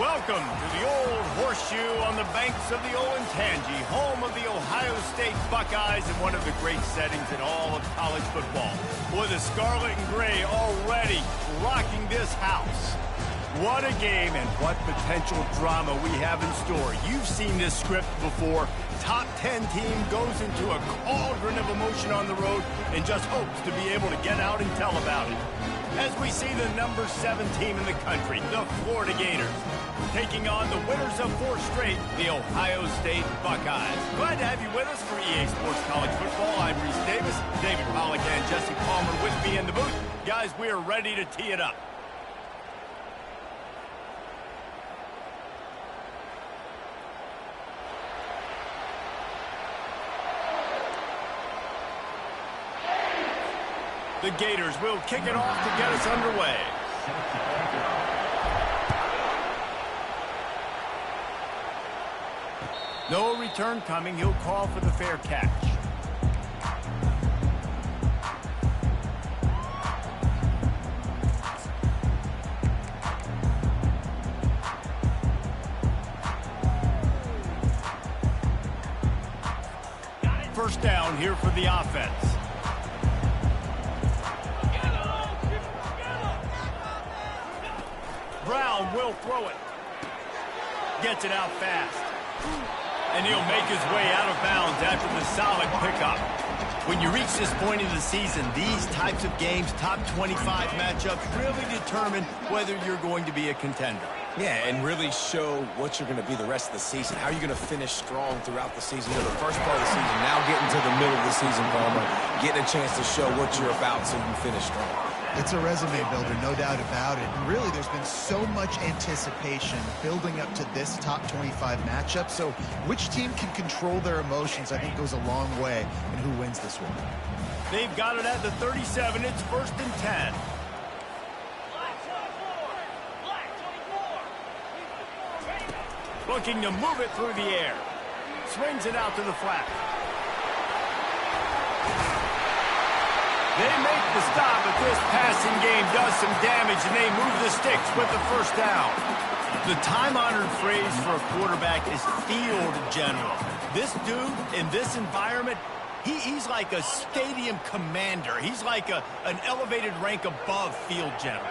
Welcome to the Old Horseshoe on the banks of the Olentangy, home of the Ohio State Buckeyes and one of the great settings in all of college football. Boy, the Scarlet and Gray already rocking this house. What a game and what potential drama we have in store. You've seen this script before. Top 10 team goes into a cauldron of emotion on the road and just hopes to be able to get out and tell about it. As we see the number 7 team in the country, the Florida Gators, taking on the winners of 4 straight, the Ohio State Buckeyes. Glad to have you with us for EA Sports College Football. I'm Reese Davis, David Pollack and Jesse Palmer with me in the booth. Guys, we are ready to tee it up. The Gators will kick it off to get us underway. No return coming. He'll call for the fair catch. First down here for the offense. Brown will throw it. Gets it out fast. And he'll make his way out of bounds after the solid pickup. When you reach this point in the season, these types of games, top 25 matchups, really determine whether you're going to be a contender. Yeah, and really show what you're going to be the rest of the season. How are you going to finish strong throughout the season? You know, the first part of the season, now getting to the middle of the season, Palmer, getting a chance to show what you're about so you finish strong. It's a resume builder, no doubt about it. And really, there's been so much anticipation building up to this top 25 matchup. So which team can control their emotions, I think, goes a long way in who wins this one. They've got it at the 37. It's 1st and 10. Looking to move it through the air. Swings it out to the flat. They make the stop, but this passing game does some damage, and they move the sticks with the first down. The time-honored phrase for a quarterback is field general. This dude, in this environment, he's like a stadium commander. He's like an elevated rank above field general.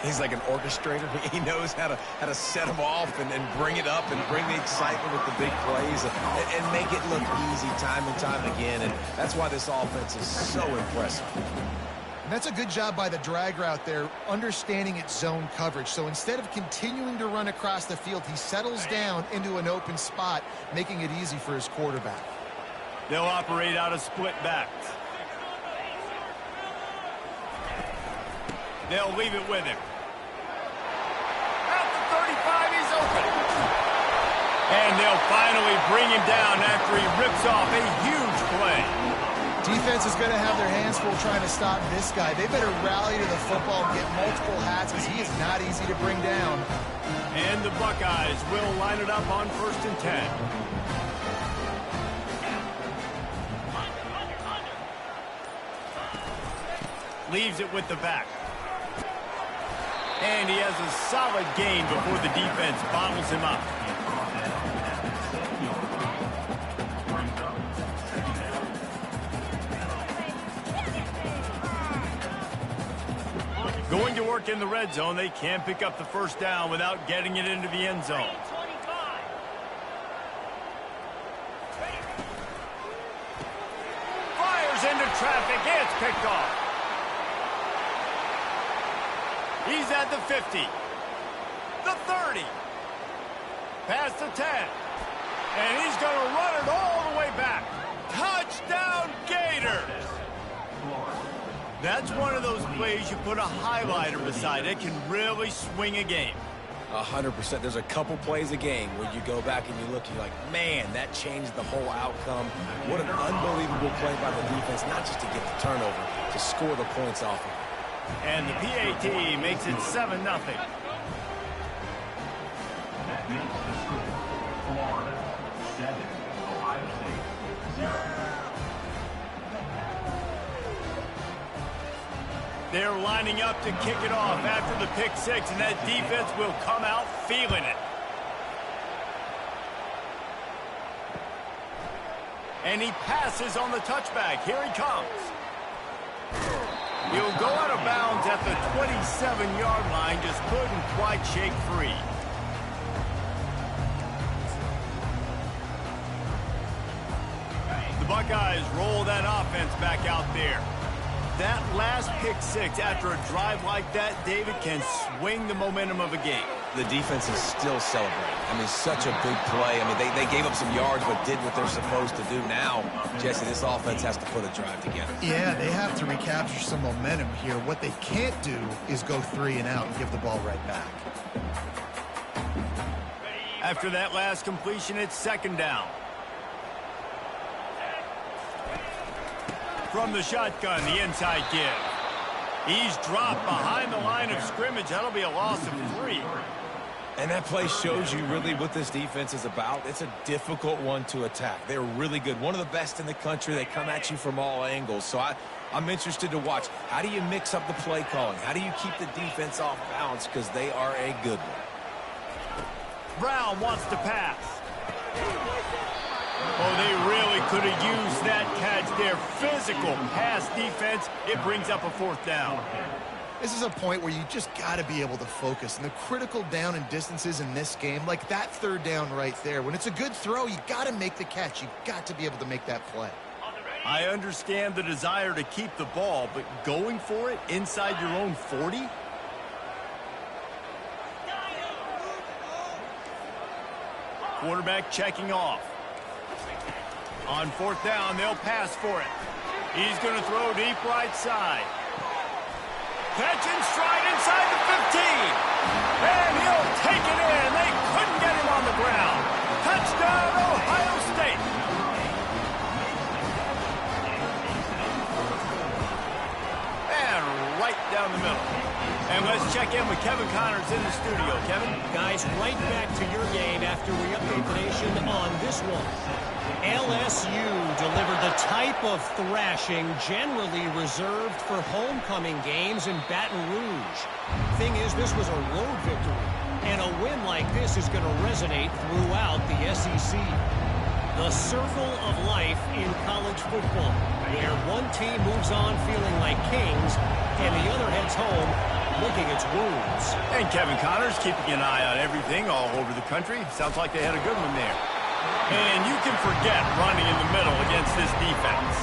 He's like an orchestrator. He knows how to set them off and bring it up and bring the excitement with the big plays and make it look easy time and time again. And that's why this offense is so impressive. And that's a good job by the drag route there, understanding its zone coverage. So instead of continuing to run across the field, he settles down into an open spot, making it easy for his quarterback. They'll operate out of split backs. They'll leave it with him. At the 35, he's open. And they'll finally bring him down after he rips off a huge play. Defense is going to have their hands full trying to stop this guy. They better rally to the football and get multiple hats because he is not easy to bring down. And the Buckeyes will line it up on 1st and 10. Leaves it with the back. And he has a solid gain before the defense bottles him up. Going to work in the red zone. They can't pick up the first down without getting it into the end zone. Fires into traffic. It's picked off. He's at the 50, the 30, past the 10, and he's going to run it all the way back. Touchdown, Gators! That's one of those plays you put a highlighter beside. It can really swing a game. 100%. There's a couple plays a game where you go back and you look, you're like, man, that changed the whole outcome. What an unbelievable play by the defense, not just to get the turnover, to score the points off of it. And the PAT makes it 7-0. They're lining up to kick it off after the pick six, and that defense will come out feeling it. And he passes on the touchback. Here he comes. He'll go out of bounds at the 27-yard line. Just couldn't quite shake free. The Buckeyes roll that offense back out there. That last pick six after a drive like that, David, can swing the momentum of a game. The defense is still celebrating. I mean, such a big play. I mean, they gave up some yards but did what they're supposed to do. Now, Jesse, this offense has to put a drive together. Yeah, they have to recapture some momentum here. What they can't do is go 3 and out and give the ball right back. After that last completion, it's second down. From the shotgun, the inside give. He's dropped behind the line of scrimmage. That'll be a loss of 3. And that play shows you really what this defense is about. It's a difficult one to attack. They're really good. One of the best in the country. They come at you from all angles. So I'm interested to watch. How do you mix up the play calling? How do you keep the defense off balance? Because they are a good one. Brown wants to pass. Oh, they really could have used that catch there. Physical pass defense. It brings up a 4th down. This is a point where you just got to be able to focus. And the critical down and distances in this game, like that 3rd down right there, when it's a good throw, you got to make the catch. You got to be able to make that play. I understand the desire to keep the ball, but going for it inside your own 40? Quarterback checking off. On 4th down, they'll pass for it. He's going to throw deep right side. Catch in stride inside the 15. And he'll take it in. They couldn't get him on the ground. Touchdown, Ohio State. And right down the middle. And let's check in with Kevin Connors in the studio. Kevin? Guys, right back to your game after we update the nation on this one. LSU delivered the type of thrashing generally reserved for homecoming games in Baton Rouge. Thing is, this was a road victory, and a win like this is going to resonate throughout the SEC. The circle of life in college football, where one team moves on feeling like kings, and the other heads home licking its wounds. And Kevin Connors keeping an eye on everything all over the country. Sounds like they had a good one there. And you can forget running in the middle against this defense.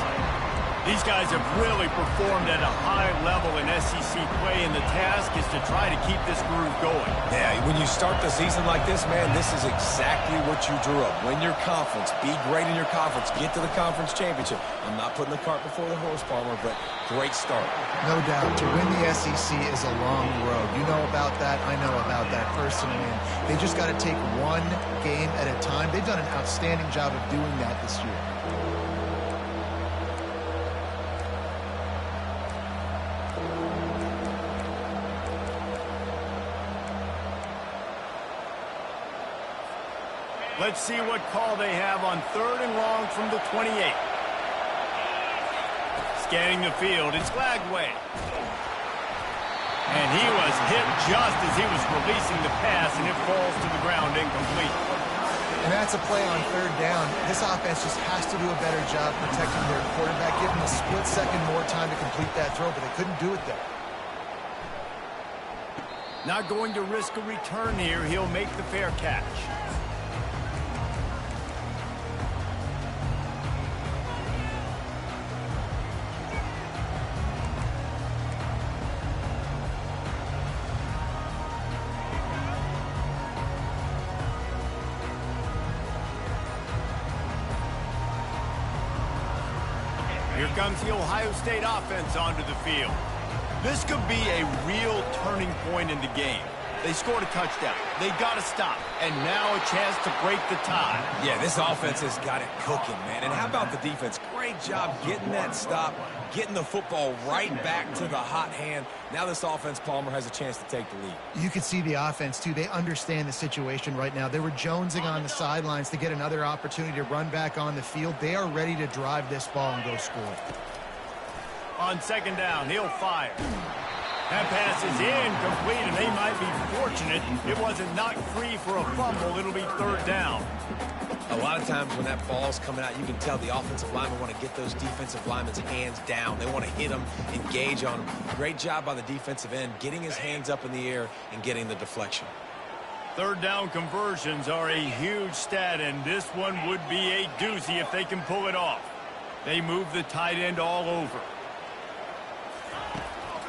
These guys have really performed at a high level in SEC play, and the task is to try to keep this groove going. Yeah, when you start the season like this, man, this is exactly what you drew up. Win your conference. Be great in your conference. Get to the conference championship. I'm not putting the cart before the horse, Palmer, but great start. No doubt. To win the SEC is a long road. You know about that. I know about that personally. And they just got to take one game at a time. They've done an outstanding job of doing that this year. Let's see what call they have on 3rd and long from the 28. Scanning the field, it's Lagway. And he was hit just as he was releasing the pass, and it falls to the ground incomplete. And that's a play on 3rd down. This offense just has to do a better job protecting their quarterback, give him a split second more time to complete that throw, but they couldn't do it there. Not going to risk a return here. He'll make the fair catch. Here comes the Ohio State offense onto the field. This could be a real turning point in the game. They scored a touchdown. They got to stop. And now a chance to break the tie. Yeah, this offense has got it cooking, man. And how about the defense? Great job getting that stop, getting the football right back to the hot hand. Now this offense, Palmer, has a chance to take the lead. You can see the offense, too. They understand the situation right now. They were jonesing on the sidelines to get another opportunity to run back on the field. They are ready to drive this ball and go score. On 2nd down, he'll fire. That pass is incomplete, and they might be fortunate it wasn't knocked free for a fumble. It'll be 3rd down. A lot of times when that ball's coming out, you can tell the offensive linemen want to get those defensive linemen's hands down. They want to hit them, engage on them. Great job by the defensive end, getting his hands up in the air and getting the deflection. Third down conversions are a huge stat, and this one would be a doozy if they can pull it off. They move the tight end all over.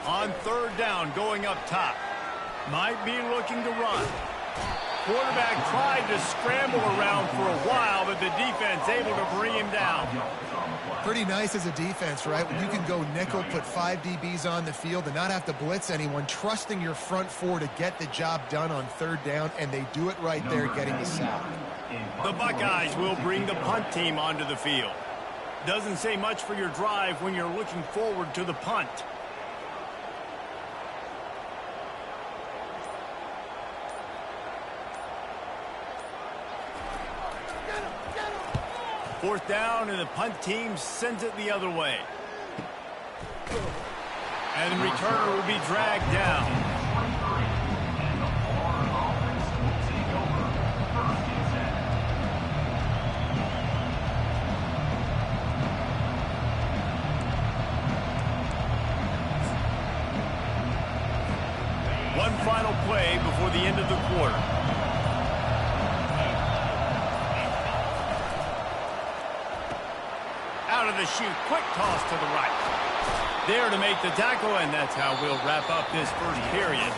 On third down, going up top. Might be looking to run. Quarterback tried to scramble around for a while, but the defense able to bring him down. Pretty nice as a defense, right? When you can go nickel, put 5 DBs on the field and not have to blitz anyone, trusting your front four to get the job done on third down, and they do it right there, getting the sack. The Buckeyes will bring the punt team onto the field. Doesn't say much for your drive when you're looking forward to the punt. Fourth down, and the punt team sends it the other way. And the returner will be dragged down. One final play before the end of the quarter. Out of the chute, quick toss to the right. There to make the tackle, and that's how we'll wrap up this first period.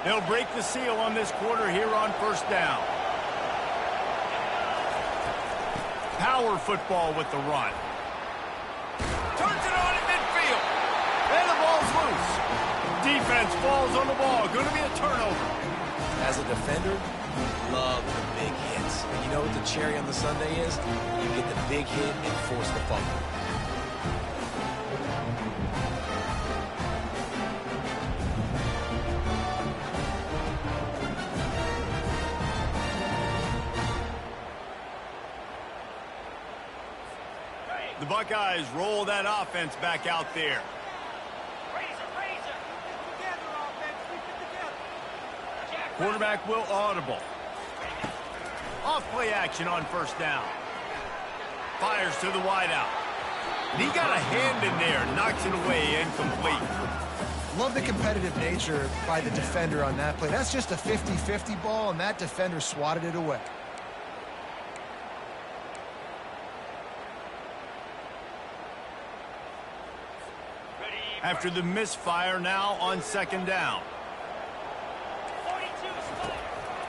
They'll break the seal on this quarter here on first down. Power football with the run. Turns it on at midfield. And the ball's loose. Defense falls on the ball. Going to be a turnover. As a defender, love the big hits. And you know what the cherry on the sundae is? You get the big hit and force the fumble. The Buckeyes roll that offense back out there. Quarterback will audible. Off play action on first down. Fires to the wideout. And he got a hand in there, knocks it away, incomplete. Love the competitive nature by the defender on that play. That's just a 50-50 ball, and that defender swatted it away. After the misfire, now on second down.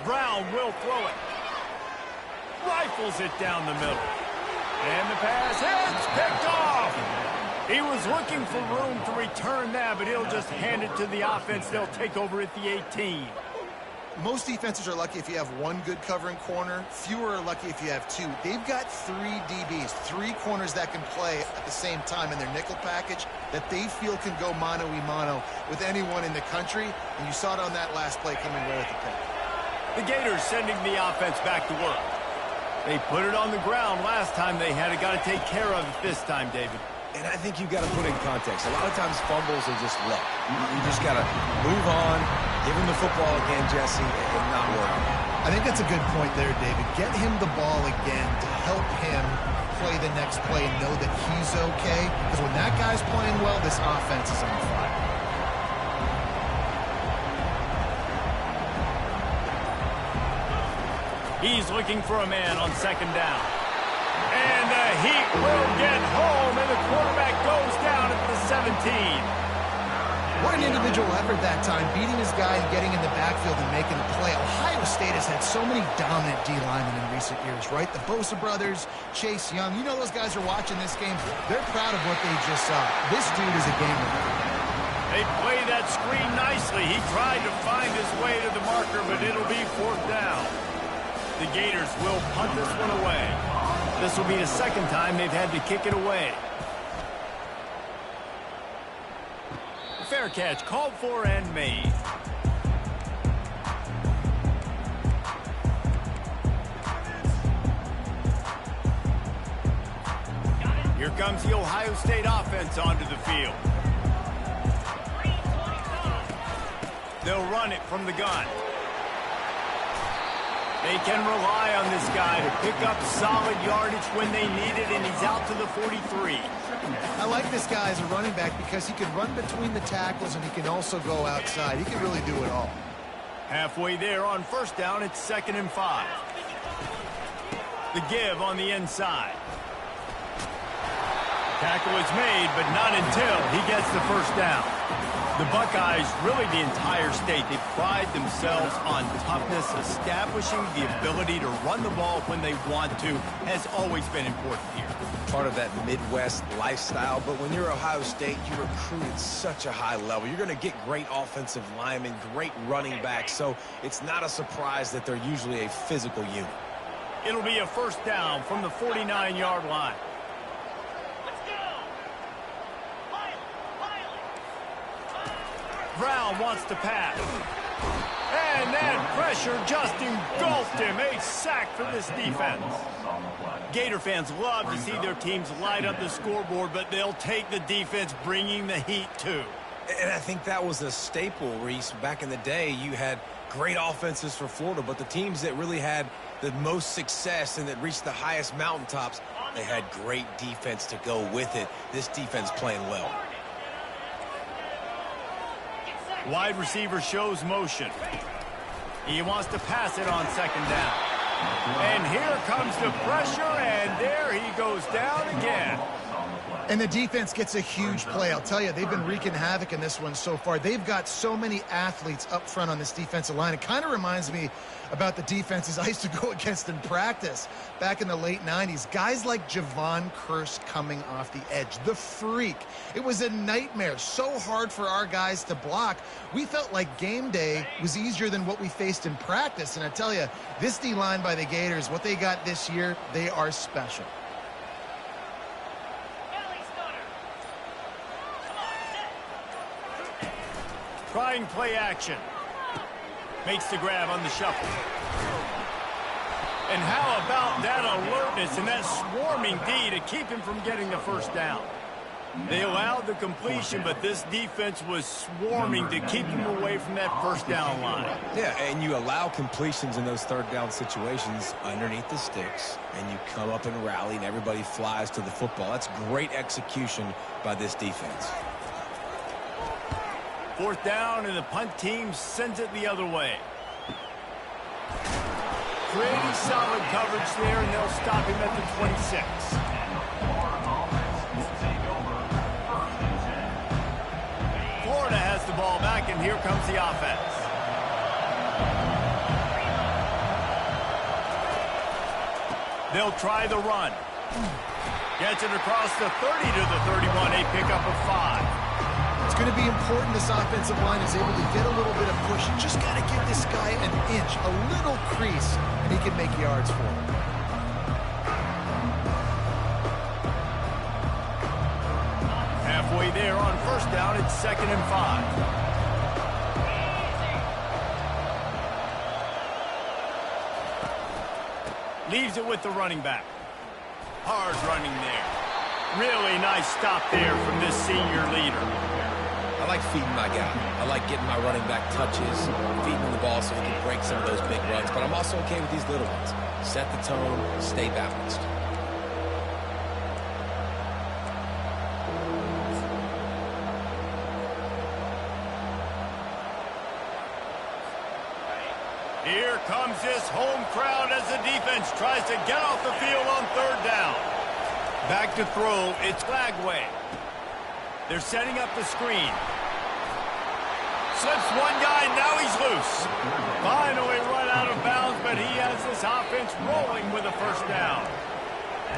Brown will throw it. Rifles it down the middle. And the pass hits, picked off. He was looking for room to return that, but he'll just hand it to the offense. They'll take over at the 18. Most defenses are lucky if you have one good covering corner. Fewer are lucky if you have two. They've got 3 DBs, 3 corners that can play at the same time in their nickel package that they feel can go mano-a-mano with anyone in the country. And you saw it on that last play coming right at the pick. The Gators sending the offense back to work. They put it on the ground last time they had it. Got to take care of it this time, David. And I think you've got to put in context. A lot of times fumbles are just luck. You just got to move on, give him the football again, Jesse, and not worry. I think that's a good point there, David. Get him the ball again to help him play the next play and know that he's okay. Because when that guy's playing well, this offense is on fire. He's looking for a man on second down. And the Heat will get home, and the quarterback goes down at the 17. What an individual effort that time, beating his guy and getting in the backfield and making a play. Ohio State has had so many dominant D-linemen in recent years, right? The Bosa brothers, Chase Young. You know those guys are watching this game. They're proud of what they just saw. This dude is a game winner. They play that screen nicely. He tried to find his way to the marker, but it'll be fourth down. The Gators will punt this one away. This will be the second time they've had to kick it away. Fair catch called for and made. Here comes comes the Ohio State offense onto the field. They'll run it from the gun. They can rely on this guy to pick up solid yardage when they need it, and he's out to the 43. I like this guy as a running back because he can run between the tackles and he can also go outside. He can really do it all. Halfway there on first down, it's 2nd and 5. The give on the inside. Tackle is made, but not until he gets the first down. The Buckeyes, really the entire state, they pride themselves on toughness. Establishing the ability to run the ball when they want to has always been important here. Part of that Midwest lifestyle, but when you're Ohio State, you recruit at such a high level. You're going to get great offensive linemen, great running backs, so it's not a surprise that they're usually a physical unit. It'll be a first down from the 49-yard line. Brown wants to pass. And that pressure just engulfed him. A sack for this defense. Gator fans love to see their teams light up the scoreboard, but they'll take the defense bringing the heat too. And I think that was a staple, Reese. Back in the day, you had great offenses for Florida, but the teams that really had the most success and that reached the highest mountaintops, they had great defense to go with it. This defense playing well. Wide receiver shows motion. He wants to pass it on 2nd down. And here comes the pressure, and there he goes down again. And the defense gets a huge play. I'll tell you, they've been wreaking havoc in this one so far. They've got so many athletes up front on this defensive line. It kind of reminds me about the defenses I used to go against in practice back in the late 90s. Guys like Javon Curse coming off the edge. The freak. It was a nightmare. So hard for our guys to block. We felt like game day was easier than what we faced in practice. And I tell you, this D-line by the Gators, what they got this year, they are special. Trying play action. Makes the grab on the shuffle. And how about that alertness and that swarming D to keep him from getting the first down? They allowed the completion, but this defense was swarming to keep him away from that first down line. Yeah, and you allow completions in those 3rd down situations underneath the sticks, and you come up and rally, and everybody flies to the football. That's great execution by this defense. 4th down, and the punt team sends it the other way. Pretty solid coverage there, and they'll stop him at the 26. Florida has the ball back, and here comes the offense. They'll try the run. Gets it across the 30 to the 31, a pickup of 5. It's going to be important this offensive line is able to get a little bit of push. You just got to give this guy an inch, a little crease, and he can make yards for him. Halfway there on first down, it's 2nd and 5. Leaves it with the running back. Hard running there. Really nice stop there from this senior leader. I like feeding my guy. I like getting my running back touches, feeding him the ball so he can break some of those big runs. But I'm also okay with these little ones. Set the tone, stay balanced. Here comes this home crowd as the defense tries to get off the field on 3rd down. Back to throw, it's Lagway. They're setting up the screen. Slips one guy, now he's loose. Finally run out of bounds, but he has this offense rolling with a first down.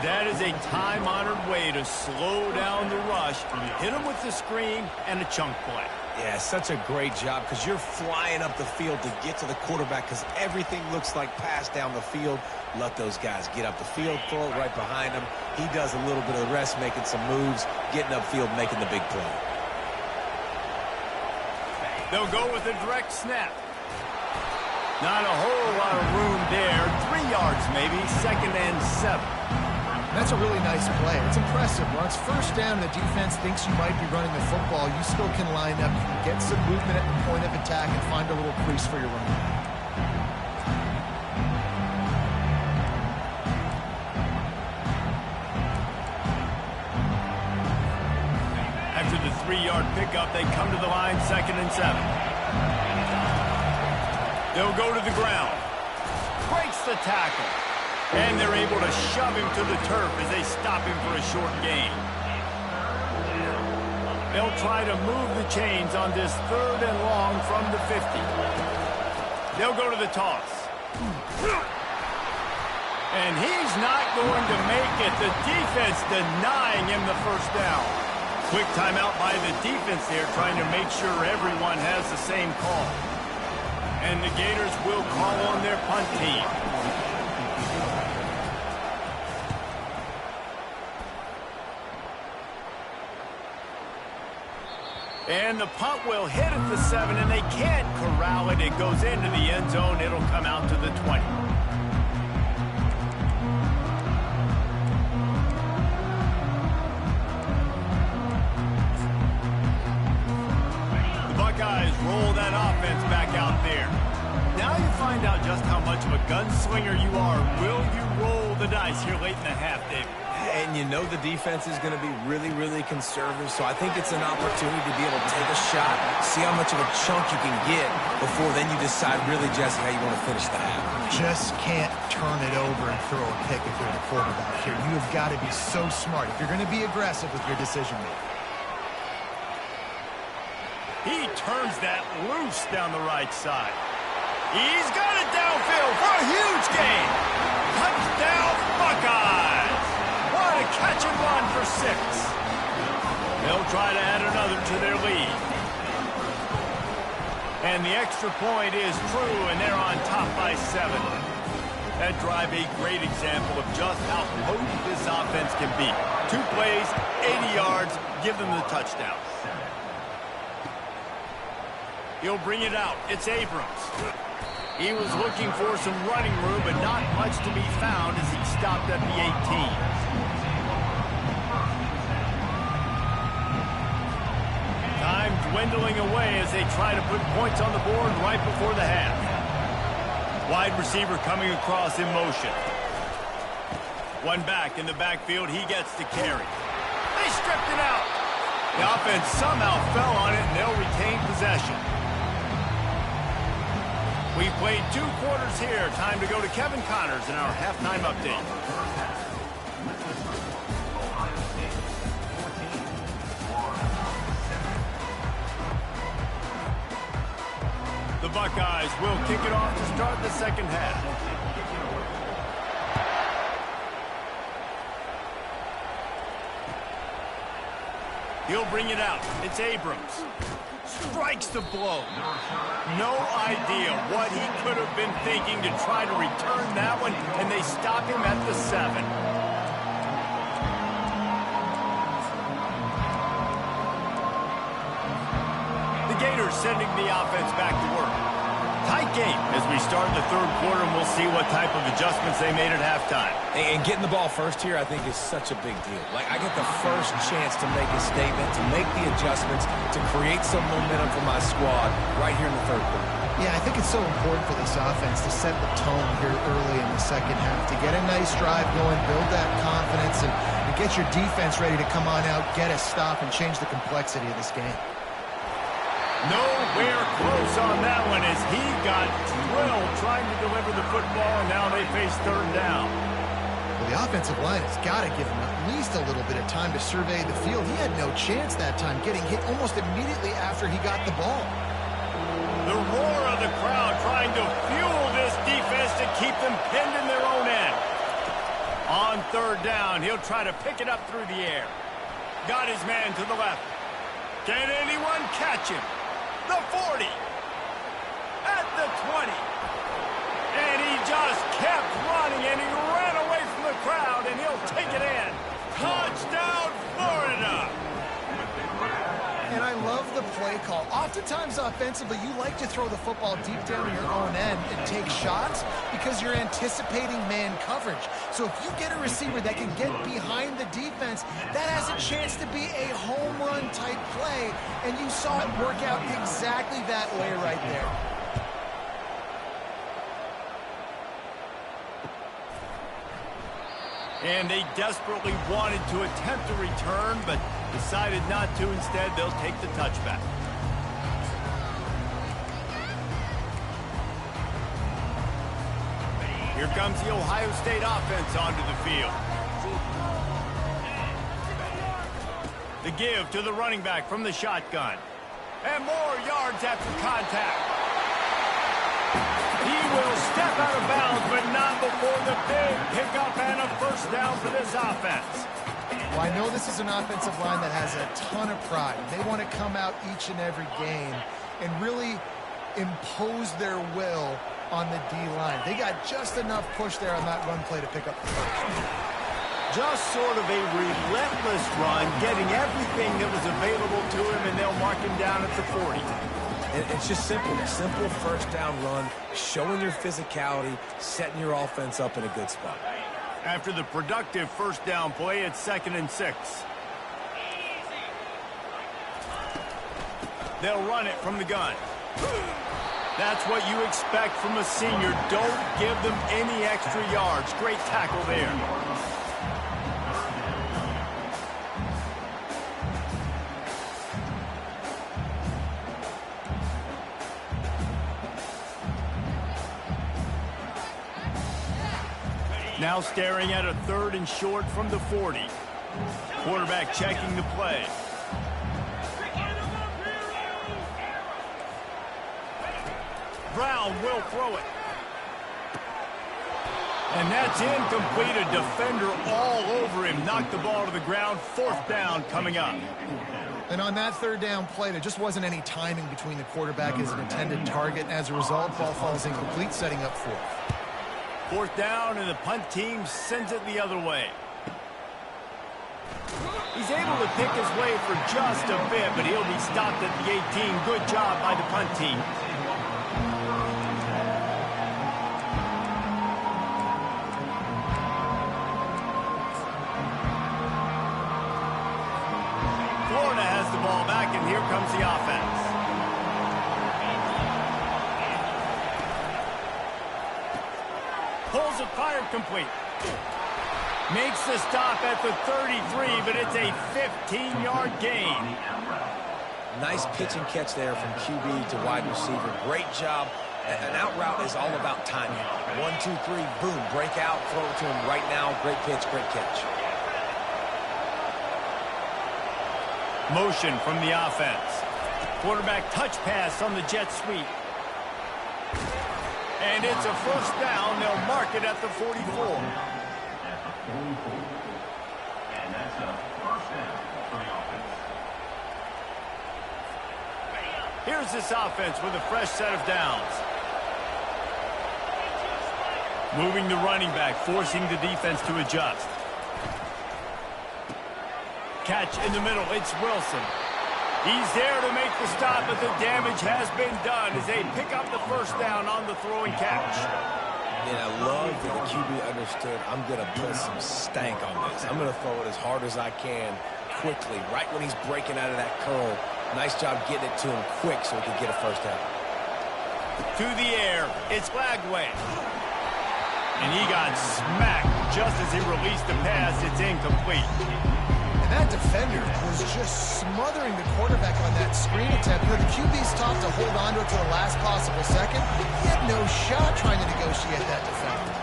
That is a time-honored way to slow down the rush, hit him with the screen, and a chunk play. Yeah, such a great job because you're flying up the field to get to the quarterback because everything looks like pass down the field. Let those guys get up the field, throw it right behind him. He does a little bit of the rest, making some moves, getting upfield, making the big play. They'll go with a direct snap. Not a whole lot of room there. 3 yards maybe, 2nd and 7. That's a really nice play. It's impressive. When it's first down and the defense thinks you might be running the football, you still can line up, you can get some movement at the point of attack and find a little crease for your run. After the 3-yard pickup, they come to the line, 2nd and 7. They'll go to the ground. Breaks the tackle. And they're able to shove him to the turf as they stop him for a short gain. They'll try to move the chains on this 3rd and long from the 50. They'll go to the toss. And he's not going to make it. The defense denying him the first down. Quick timeout by the defense there, trying to make sure everyone has the same call. And the Gators will call on their punt team. And the punt will hit at the 7, and they can't corral it. It goes into the end zone. It'll come out to the 20. The Buckeyes roll that offense back out there. Now you find out just how much of a gunslinger you are. Will you roll the dice here late in the half, David? And you know the defense is going to be really, really conservative, so I think it's an opportunity to be able to take a shot, see how much of a chunk you can get before then you decide really, Jesse, how you want to finish the half. Just can't turn it over and throw a pick if you're the quarterback here. You have got to be so smart if you're going to be aggressive with your decision-making. He turns that loose down the right side. He's got it downfield for a huge gain. Touchdown, Buckeyes. What a catch and run for 6. They'll try to add another to their lead. And the extra point is true, and they're on top by 7. That drive a great example of just how potent this offense can be. 2 plays, 80 yards, give them the touchdown. He'll bring it out. It's Abrams. He was looking for some running room, but not much to be found as he stopped at the 18. Time dwindling away as they try to put points on the board right before the half. Wide receiver coming across in motion. One back in the backfield. He gets the carry. They stripped it out. The offense somehow fell on it, and they'll retain possession. We've played 2 quarters here. Time to go to Kevin Connors in our halftime update. The Buckeyes will kick it off to start the second half. He'll bring it out. It's Abrams. Strikes the blow. No idea what he could have been thinking to try to return that one, and they stop him at the 7. The Gators sending the offense back to work. Tight game as we start the 3rd quarter, and we'll see what type of adjustments they made at halftime. And getting the ball first here, I think, is such a big deal. Like, I get the first chance to make a statement, to make the adjustments, to create some momentum for my squad right here in the 3rd quarter. Yeah, I think it's so important for this offense to set the tone here early in the second half, to get a nice drive going, build that confidence, and get your defense ready to come on out, get a stop, and change the complexity of this game. Nowhere close on that one as he got drilled trying to deliver the football, and now they face 3rd down. Well, the offensive line has got to give him at least a little bit of time to survey the field. He had no chance that time, getting hit almost immediately after he got the ball. The roar of the crowd trying to fuel this defense to keep them pinned in their own end. On 3rd down, he'll try to pick it up through the air. Got his man to the left. Can anyone catch him? The 40. At the 20. And he just kept running, and he ran away from the crowd, and he'll take it in. Touchdown, Florida! And I love the the play call. Oftentimes offensively, you like to throw the football deep down to your own end and take shots because you're anticipating man coverage. So if you get a receiver that can get behind the defense, that has a chance to be a home run type play, and you saw it work out exactly that way right there. And they desperately wanted to attempt a return, but decided not to. Instead, they'll take the touchback. Here comes the Ohio State offense onto the field. The give to the running back from the shotgun. And more yards after contact. He will step out of bounds, but not before the big pickup and a first down for this offense. Well, I know this is an offensive line that has a ton of pride. They want to come out each and every game and really impose their will on the D-line. They got just enough push there on that run play to pick up the first. Just sort of a relentless run, getting everything that was available to him, and they'll mark him down at the 40. It's just simple. Simple first down run, showing your physicality, setting your offense up in a good spot. After the productive first down play, it's 2nd and 6. They'll run it from the gun. That's what you expect from a senior. Don't give them any extra yards. Great tackle there. Now staring at a 3rd and short from the 40. Quarterback checking the play. Brown will throw it. And that's incomplete. A defender all over him. Knocked the ball to the ground. 4th down coming up. And on that 3rd down play, there just wasn't any timing between the quarterback and his intended target. And as a result, ball falls incomplete, setting up 4th. 4th down, and the punt team sends it the other way. He's able to pick his way for just a bit, but he'll be stopped at the 18. Good job by the punt team. Florida has the ball back, and here comes the offense. Pulls it, fired complete. Makes the stop at the 33, but it's a 15-yard gain. Nice pitch and catch there from QB to wide receiver. Great job. An out route is all about timing. 1, 2, 3, boom, break out, throw it to him right now. Great pitch, great catch. Motion from the offense. Quarterback touch pass on the jet sweep. And it's a first down. They'll mark it at the 44. And that's a first down for the offense. Here's this offense with a fresh set of downs. Moving the running back, forcing the defense to adjust. Catch in the middle. It's Wilson. He's there to make the stop, but the damage has been done as they pick up the first down on the throw and catch. And I love that the QB understood, I'm going to put some stank on this. I'm going to throw it as hard as I can quickly, right when he's breaking out of that curl. Nice job getting it to him quick so he could get a first down. To the air, it's Lagway. And he got smacked just as he released the pass. It's incomplete. That defender was just smothering the quarterback on that screen attempt. You know, the QB's taught to hold on to it to the last possible second. He had no shot trying to negotiate that defender.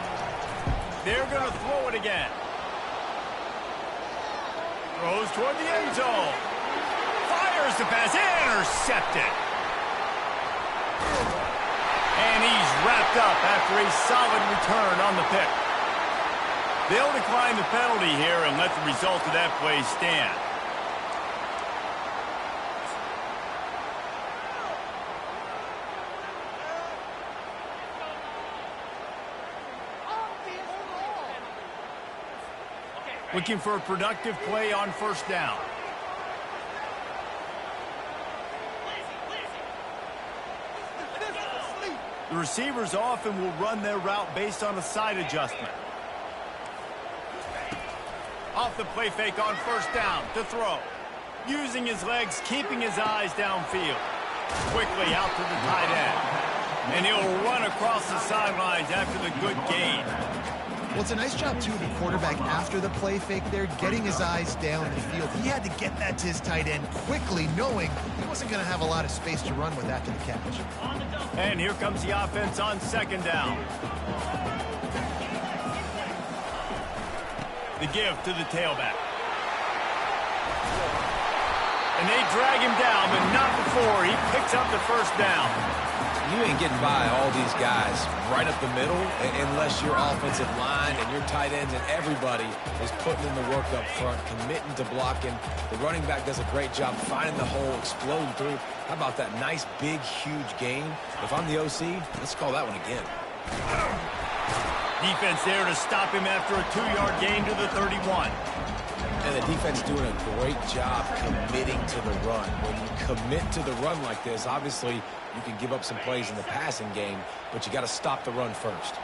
They're going to throw it again. Throws toward the end zone. Fires the pass. Intercepted. And he's wrapped up after a solid return on the pick. They'll decline the penalty here and let the result of that play stand. Looking for a productive play on first down. The receivers often will run their route based on a side adjustment. Off the play fake on first down to throw. Using his legs, keeping his eyes downfield. Quickly out to the tight end. And he'll run across the sidelines after the good gain. Well, it's a nice job, too, of the quarterback after the play fake there, getting his eyes down the field. He had to get that to his tight end quickly, knowing he wasn't going to have a lot of space to run with after the catch. And here comes the offense on second down. The give to the tailback. And they drag him down, but not before he picks up the first down. You ain't getting by all these guys right up the middle unless your offensive line and your tight ends and everybody is putting in the work up front, committing to blocking. The running back does a great job finding the hole, exploding through. How about that nice, big, huge gain? If I'm the OC, let's call that one again. Defense there to stop him after a 2-yard gain to the 31. And the defense doing a great job committing to the run. When you commit to the run like this, obviously you can give up some plays in the passing game, but you got to stop the run first.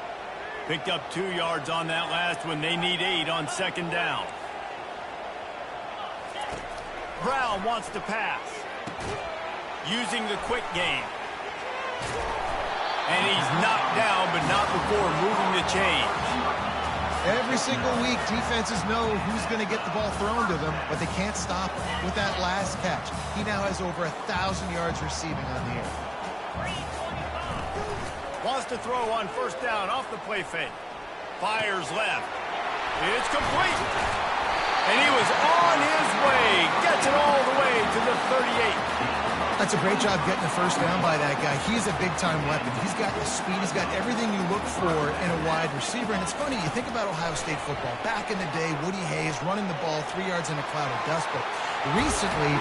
Picked up 2 yards on that last one. They need 8 on second down. Brown wants to pass. Using the quick game. And he's knocked down, but not before moving the chains. Every single week, defenses know who's going to get the ball thrown to them, but they can't stop him. With that last catch, he now has over 1,000 yards receiving on the air. Wants to throw on first down off the play fake. Fires left. It's complete. And he was on his way. Gets it all the way to the 38. That's a great job getting the first down by that guy. He's a big-time weapon. He's got the speed. He's got everything you look for in a wide receiver. And it's funny, you think about Ohio State football. Back in the day, Woody Hayes running the ball 3 yards in a cloud of dust. But recently,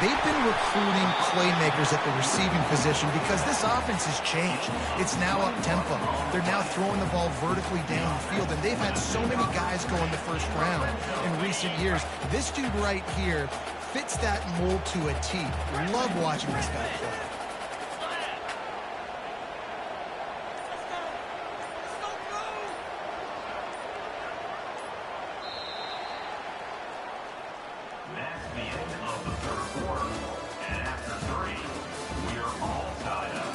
they've been recruiting playmakers at the receiving position because this offense has changed. It's now up-tempo. They're now throwing the ball vertically down the field. And they've had so many guys go in the first round in recent years. This dude right here fits that mold to a T. Love watching this guy play. That's the end of the third quarter. And after 3, we are all tied up.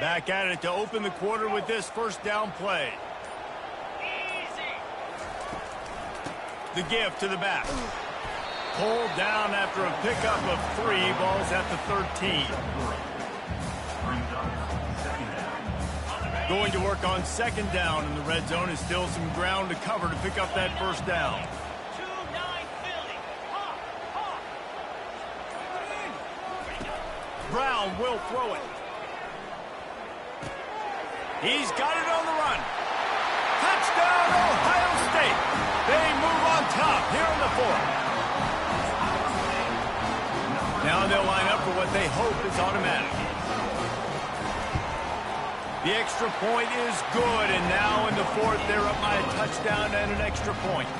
Back at it to open the quarter with this first down play. The give to the back. Pulled down after a pickup of 3. Balls at the 13. Going to work on second down in the red zone. Is still some ground to cover to pick up that first down. Brown will throw it. He's got it on the run. Touchdown, Ohio State. They move on top here in the 4th. Now they'll line up for what they hope is automatic. The extra point is good, and now in the 4th, they're up by a touchdown and an extra point.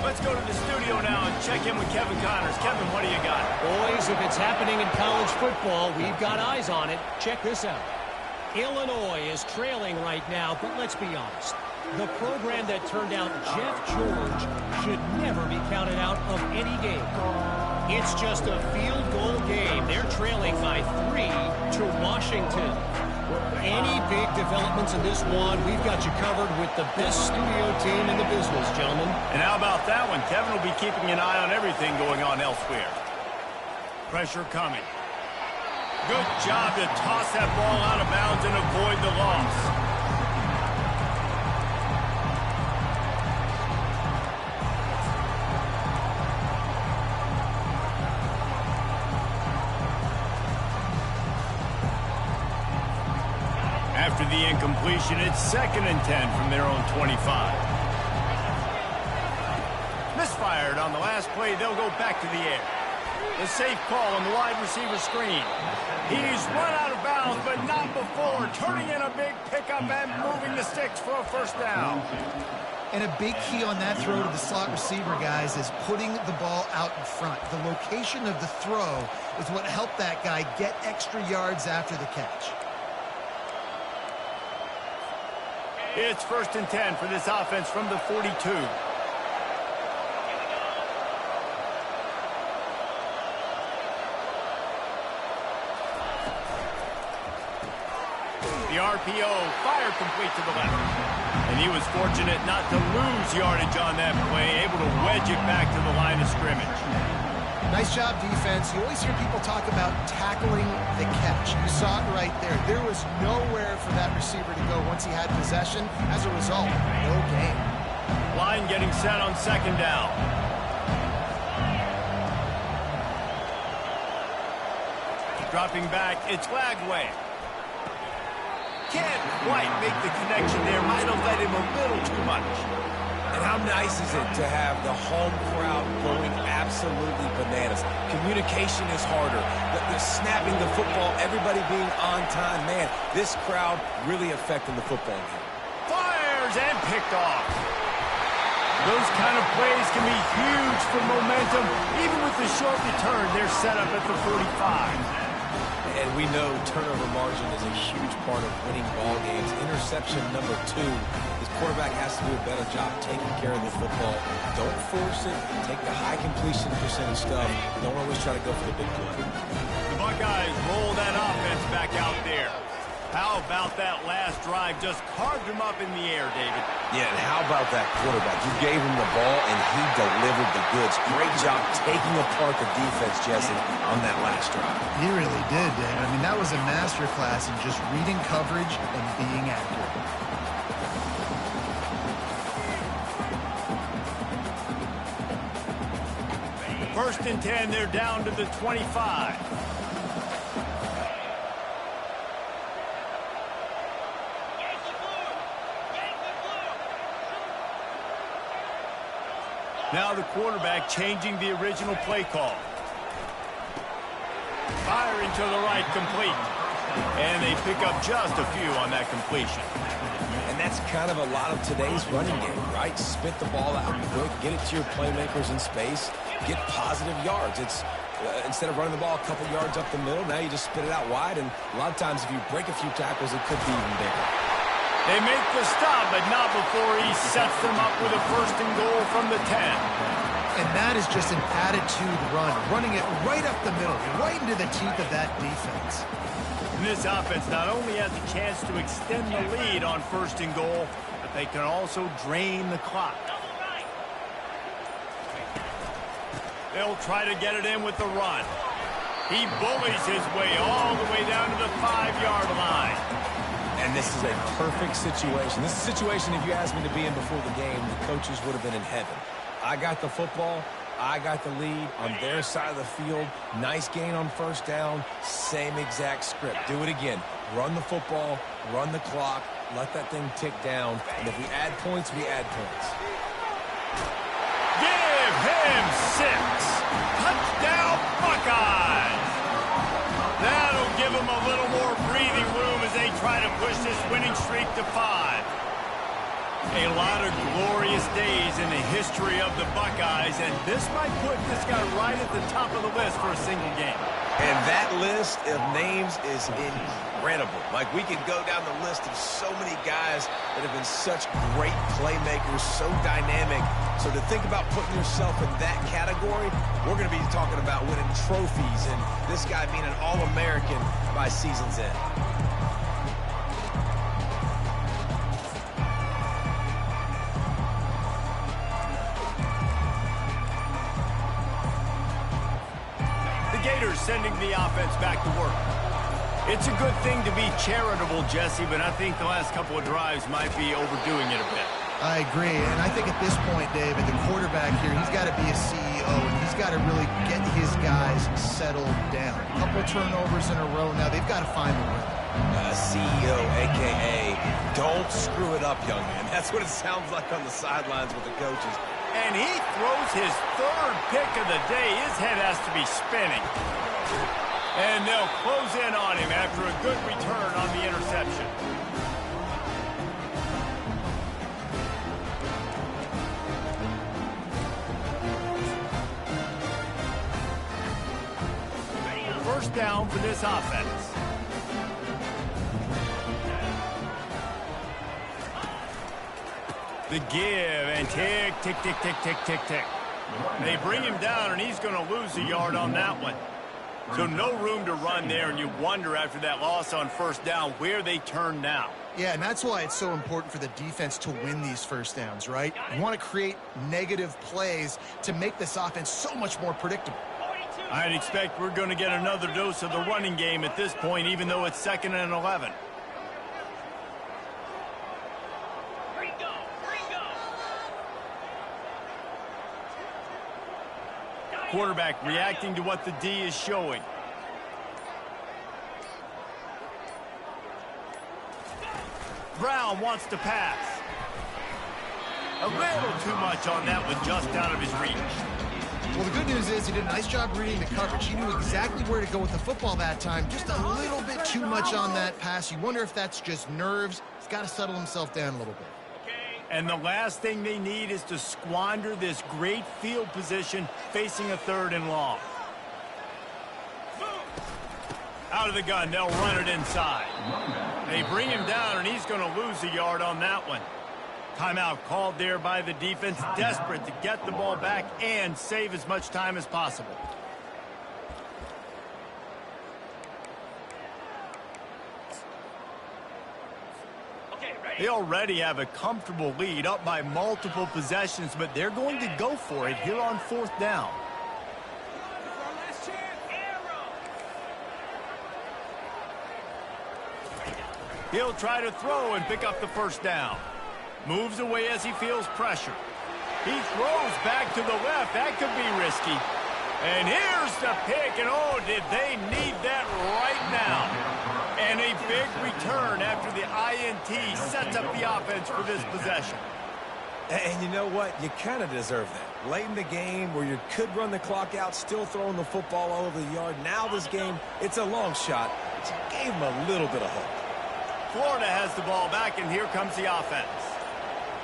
Let's go to the studio now and check in with Kevin Connors. Kevin, what do you got? Boys, if it's happening in college football, we've got eyes on it. Check this out. Illinois is trailing right now, but let's be honest. The program that turned out Jeff George should never be counted out of any game. It's just a field goal game. They're trailing by 3 to Washington. Any big developments in this one, we've got you covered with the best studio team in the business, gentlemen. And how about that one? Kevin will be keeping an eye on everything going on elsewhere. Pressure coming. Good job to toss that ball out of bounds and avoid the loss. After the incompletion, it's 2nd and 10 from their own 25. Misfires fired. On the last play, they'll go back to the air. The safe call on the wide receiver screen. He's run out of bounds, but not before turning in a big pickup and moving the sticks for a first down. And a big key on that throw to the slot receiver, guys, is putting the ball out in front. The location of the throw is what helped that guy get extra yards after the catch. It's 1st and 10 for this offense from the 42. The RPO fired complete to the left. And he was fortunate not to lose yardage on that play, able to wedge it back to the line of scrimmage. Nice job, defense. You always hear people talk about tackling the catch. You saw it right there. There was nowhere for that receiver to go once he had possession. As a result, no gain. Line getting set on 2nd down. Dropping back, it's Lagway. Can't quite make the connection there. Might have led him a little too much. And how nice is it to have the home crowd going absolutely bananas? Communication is harder. The snapping the football, everybody being on time. Man, this crowd really affecting the football game. Fires and picked off. Those kind of plays can be huge for momentum. Even with the short return, they're set up at the 45. And we know turnover margin is a huge part of winning ball games. Interception number 2. This quarterback has to do a better job taking care of the football. Don't force it. Take the high completion percentage stuff. Don't always try to go for the big play. The Buckeyes roll that offense back out there. How about that last drive? Just carved him up in the air, David. Yeah, and how about that quarterback? You gave him the ball, and he delivered the goods. Great job taking apart the defense, Jesse, on that last drive. He really did, Dan. I mean, that was a masterclass in just reading coverage and being accurate. First and 10, they're down to the 25. Now the quarterback changing the original play call. Firing to the right, complete. And they pick up just a few on that completion. And that's kind of a lot of today's running game, right? Spit the ball out quick, get it to your playmakers in space, get positive yards. It's instead of running the ball a couple yards up the middle, now you just spit it out wide. And a lot of times if you break a few tackles, it could be even bigger. They make the stop, but not before he sets them up with a 1st and goal from the 10. And that is just an attitude run, running it right up the middle, right into the teeth of that defense. And this offense not only has a chance to extend the lead on 1st and goal, but they can also drain the clock. They'll try to get it in with the run. He bullies his way all the way down to the 5-yard line. And this is a perfect situation. This is a situation, if you asked me to be in before the game, the coaches would have been in heaven. I got the football. I got the lead on their side of the field. Nice gain on 1st down. Same exact script. Do it again. Run the football. Run the clock. Let that thing tick down. And if we add points, we add points. Give him 6. Touchdown, Buckeyes. That'll give them a little more breathing room as they try to push this winning streak to 5. A lot of glorious days in the history of the Buckeyes, and this might put this guy right at the top of the list for a single game. And that list of names is incredible. Like, we could go down the list of so many guys that have been such great playmakers, so dynamic. So to think about putting yourself in that category, we're going to be talking about winning trophies and this guy being an All-American by season's end. Gators sending the offense back to work. It's a good thing to be charitable, Jesse, but I think the last couple of drives might be overdoing it a bit. I agree, and I think at this point, David, the quarterback here, he's got to be a CEO, and he's got to really get his guys settled down. A couple turnovers in a row now. They've got to find the rhythm. CEO, a.k.a. don't screw it up, young man. That's what it sounds like on the sidelines with the coaches. And he throws his third pick of the day. His head has to be spinning. And they'll close in on him after a good return on the interception. First down for this offense. The give and tick, tick, tick, tick, tick, tick, tick. They bring him down, and he's going to lose a yard on that one. So no room to run there, and you wonder after that loss on first down where they turn now. Yeah, and that's why it's so important for the defense to win these first downs, right? You want to create negative plays to make this offense so much more predictable. I'd expect we're going to get another dose of the running game at this point, even though it's 2nd and 11. Quarterback reacting to what the D is showing. Brown wants to pass. A little too much on that one, just out of his reach. Well, the good news is he did a nice job reading the coverage. He knew exactly where to go with the football that time. Just a little bit too much on that pass. You wonder if that's just nerves. He's got to settle himself down a little bit. And the last thing they need is to squander this great field position facing a 3rd and long. Out of the gun, they'll run it inside. They bring him down, and he's going to lose a yard on that one. Timeout called there by the defense, desperate to get the ball back and save as much time as possible. They already have a comfortable lead, up by multiple possessions, but they're going to go for it here on 4th down. He'll try to throw and pick up the first down. Moves away as he feels pressure. He throws back to the left. That could be risky. And here's the pick, and oh, did they need that right now. And a big return after the INT sets up the offense for this possession. And you know what? You kind of deserve that. Late in the game where you could run the clock out, still throwing the football all over the yard. Now this game, it's a long shot. So gave him a little bit of hope. Florida has the ball back, and here comes the offense.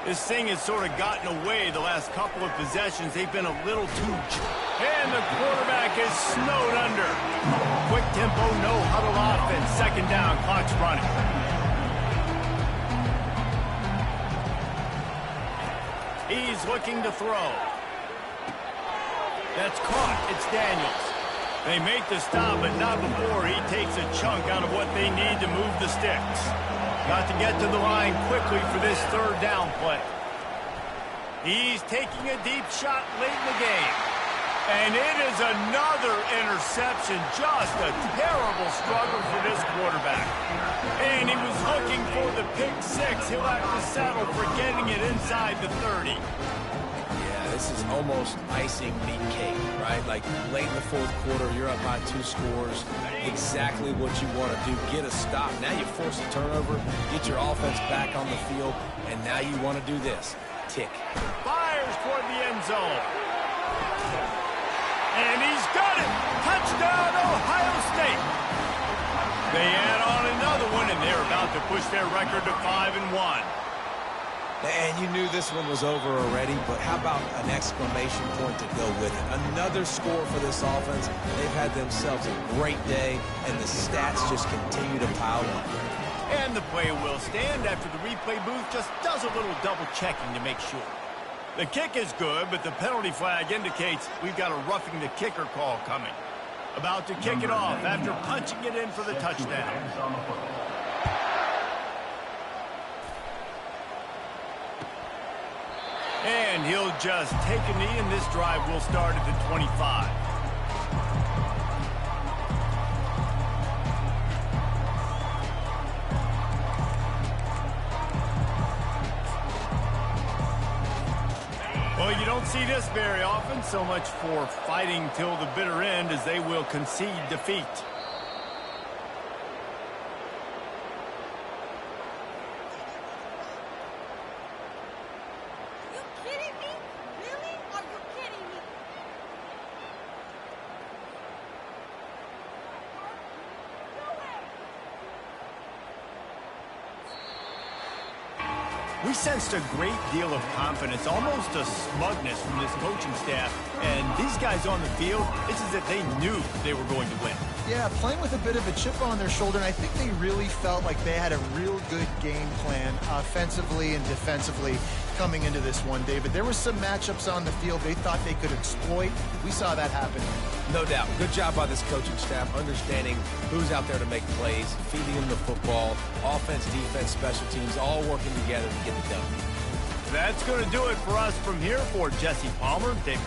This thing has sort of gotten away the last couple of possessions. They've been a little too... And the quarterback is snowed under. Quick tempo, no huddle offense. 2nd down, clock's running. He's looking to throw. That's caught. It's Daniels. They make the stop, but not before he takes a chunk out of what they need to move the sticks. Got to get to the line quickly for this 3rd down play. He's taking a deep shot late in the game. And it is another interception. Just a terrible struggle for this quarterback. And he was looking for the pick 6. He'll have to settle for getting it inside the 30. Yeah, this is almost icing meat cake, right? Like late in the 4th quarter, you're up by 2 scores. Exactly what you want to do. Get a stop. Now you force a turnover, get your offense back on the field, and now you want to do this. Tick. Fires toward the end zone. And he's got it. Touchdown, Ohio State. They add on another one, and they're about to push their record to 5-1. And you knew this one was over already, but how about an exclamation point to go with it? Another score for this offense. They've had themselves a great day, and the stats just continue to pile up. And the play will stand after the replay booth just does a little double checking to make sure. The kick is good, but the penalty flag indicates we've got a roughing the kicker call coming. About to kick it off after punching it in for the touchdown. And he'll just take a knee, and this drive will start at the 25. Well, you don't see this very often. So much for fighting till the bitter end, as they will concede defeat. You kidding me? Really? We sensed a great deal of confidence, almost a smugness from this coaching staff. And these guys on the field, it's as if they knew they were going to win. Yeah, playing with a bit of a chip on their shoulder, and I think they really felt like they had a real good game plan offensively and defensively coming into this one, David. There were some matchups on the field they thought they could exploit. We saw that happen. No doubt. Good job by this coaching staff, understanding who's out there to make plays, feeding them the football, offense, defense, special teams, all working together to get it done. That's going to do it for us from here. For Jesse Palmer, David